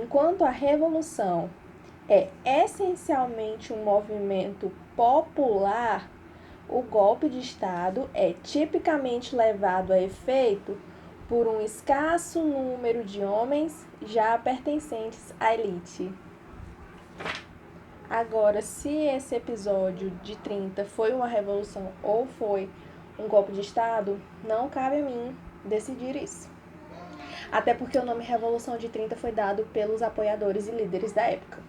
enquanto a revolução é essencialmente um movimento popular, o golpe de Estado é tipicamente levado a efeito por um escasso número de homens já pertencentes à elite. Agora, se esse episódio de 30 foi uma revolução ou foi um golpe de Estado, não cabe a mim decidir isso. Até porque o nome Revolução de 30 foi dado pelos apoiadores e líderes da época.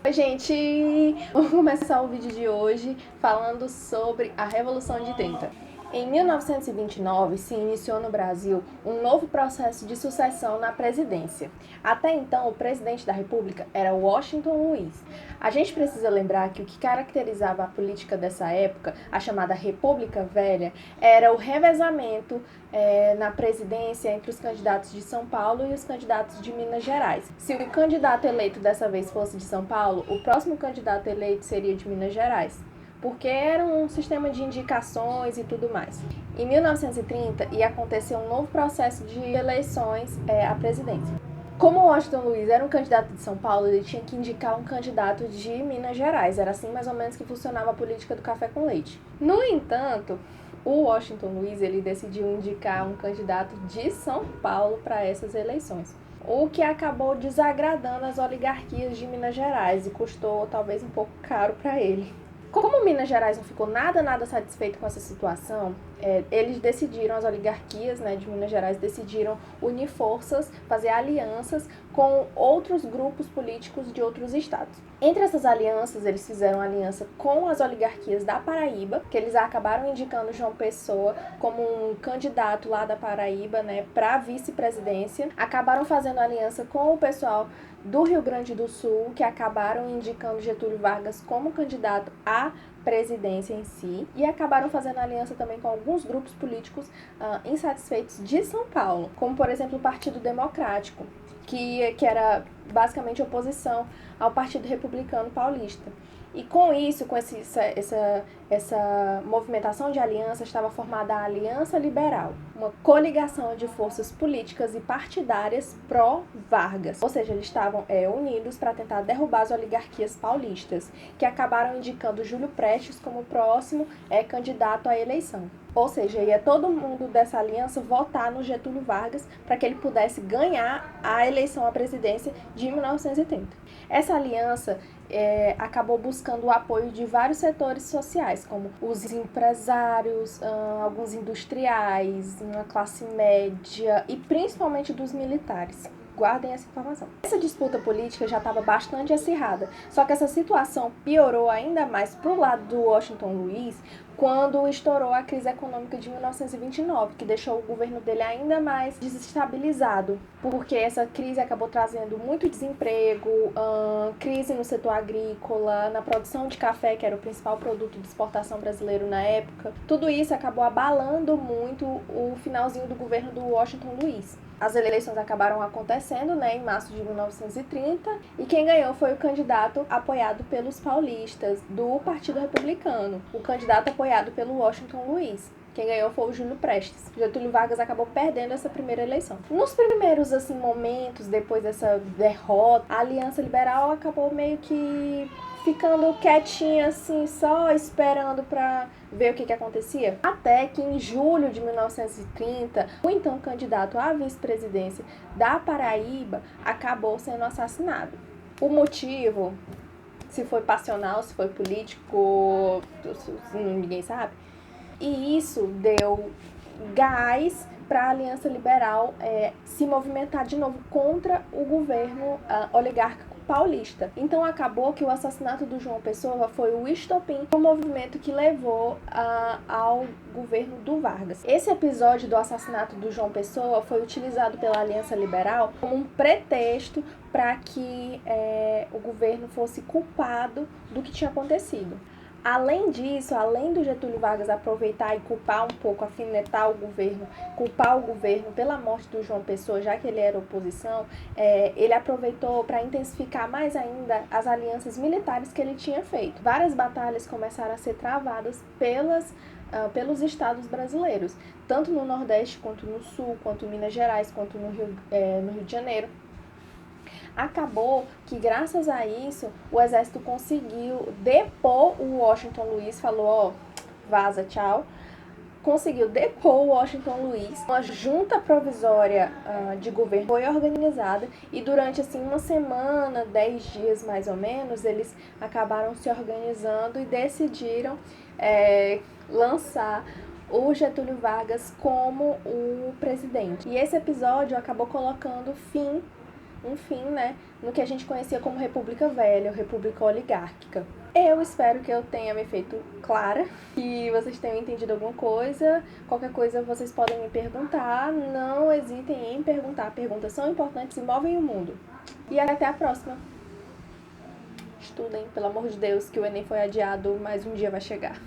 Oi, gente! Vamos começar o vídeo de hoje falando sobre a Revolução de 30. Em 1929, se iniciou no Brasil um novo processo de sucessão na presidência. Até então, o presidente da República era Washington Luiz. A gente precisa lembrar que o que caracterizava a política dessa época, a chamada República Velha, era o revezamento na presidência entre os candidatos de São Paulo e os candidatos de Minas Gerais. Se o candidato eleito dessa vez fosse de São Paulo, o próximo candidato eleito seria de Minas Gerais, porque era um sistema de indicações e tudo mais. Em 1930 ia acontecer um novo processo de eleições à presidência. Como Washington Luiz era um candidato de São Paulo, ele tinha que indicar um candidato de Minas Gerais. Era assim mais ou menos que funcionava a política do café com leite. No entanto, o Washington Luiz ele decidiu indicar um candidato de São Paulo para essas eleições, o que acabou desagradando as oligarquias de Minas Gerais e custou talvez um pouco caro para ele. Como Minas Gerais não ficou nada satisfeito com essa situação, eles decidiram, as oligarquias de Minas Gerais decidiram unir forças, fazer alianças com outros grupos políticos de outros estados. Entre essas alianças, eles fizeram aliança com as oligarquias da Paraíba, que eles acabaram indicando João Pessoa como um candidato lá da Paraíba, para vice-presidência. Acabaram fazendo aliança com o pessoal do Rio Grande do Sul, que acabaram indicando Getúlio Vargas como candidato à presidência em si, e acabaram fazendo aliança também com alguns grupos políticos insatisfeitos de São Paulo, como por exemplo o Partido Democrático, que era basicamente oposição ao Partido Republicano Paulista. E com isso, com essa movimentação de aliança, estava formada a Aliança Liberal, uma coligação de forças políticas e partidárias pró-Vargas. Ou seja, eles estavam unidos para tentar derrubar as oligarquias paulistas, que acabaram indicando Júlio Prestes como próximo candidato à eleição. Ou seja, ia todo mundo dessa aliança votar no Getúlio Vargas para que ele pudesse ganhar a eleição à presidência de 1930. Essa aliança acabou buscando o apoio de vários setores sociais, como os empresários, alguns industriais, uma classe média e principalmente dos militares. Guardem essa informação. Essa disputa política já estava bastante acirrada, só que essa situação piorou ainda mais para o lado do Washington Luiz quando estourou a crise econômica de 1929, que deixou o governo dele ainda mais desestabilizado, porque essa crise acabou trazendo muito desemprego, crise no setor agrícola, na produção de café, que era o principal produto de exportação brasileiro na época. Tudo isso acabou abalando muito o finalzinho do governo do Washington Luiz. As eleições acabaram acontecendo, em março de 1930, e quem ganhou foi o candidato apoiado pelos paulistas, do Partido Republicano, o candidato apoiado pelo Washington Luiz. Quem ganhou foi o Júlio Prestes. Getúlio Vargas acabou perdendo essa primeira eleição. Nos primeiros momentos, depois dessa derrota, a Aliança Liberal acabou meio que ficando quietinha, só esperando para ver o que acontecia. Até que em julho de 1930, o então candidato à vice-presidência da Paraíba acabou sendo assassinado. O motivo, se foi passional, se foi político, ninguém sabe. E isso deu gás para a Aliança Liberal se movimentar de novo contra o governo oligárquico paulista. Então acabou que o assassinato do João Pessoa foi o estopim do movimento que levou ao governo do Vargas. Esse episódio do assassinato do João Pessoa foi utilizado pela Aliança Liberal como um pretexto para que o governo fosse culpado do que tinha acontecido. Além disso, além do Getúlio Vargas aproveitar e culpar um pouco, afinetar o governo, culpar o governo pela morte do João Pessoa, já que ele era oposição, ele aproveitou para intensificar mais ainda as alianças militares que ele tinha feito. Várias batalhas começaram a ser travadas pelas pelos estados brasileiros, tanto no Nordeste, quanto no Sul, quanto em Minas Gerais, quanto no Rio de Janeiro. Acabou que, graças a isso, o exército conseguiu depor o Washington Luiz, falou, ó, vaza, tchau. Conseguiu depor o Washington Luiz. Uma junta provisória de governo foi organizada e durante assim uma semana, 10 dias mais ou menos, eles acabaram se organizando e decidiram lançar o Getúlio Vargas como o presidente. E esse episódio acabou colocando um fim, né, no que a gente conhecia como República Velha, ou República Oligárquica. Eu espero que eu tenha me feito clara, que vocês tenham entendido alguma coisa. Qualquer coisa vocês podem me perguntar, não hesitem em perguntar. Perguntas são importantes e movem o mundo. E até a próxima. Estudem, pelo amor de Deus, que o Enem foi adiado, mas um dia vai chegar.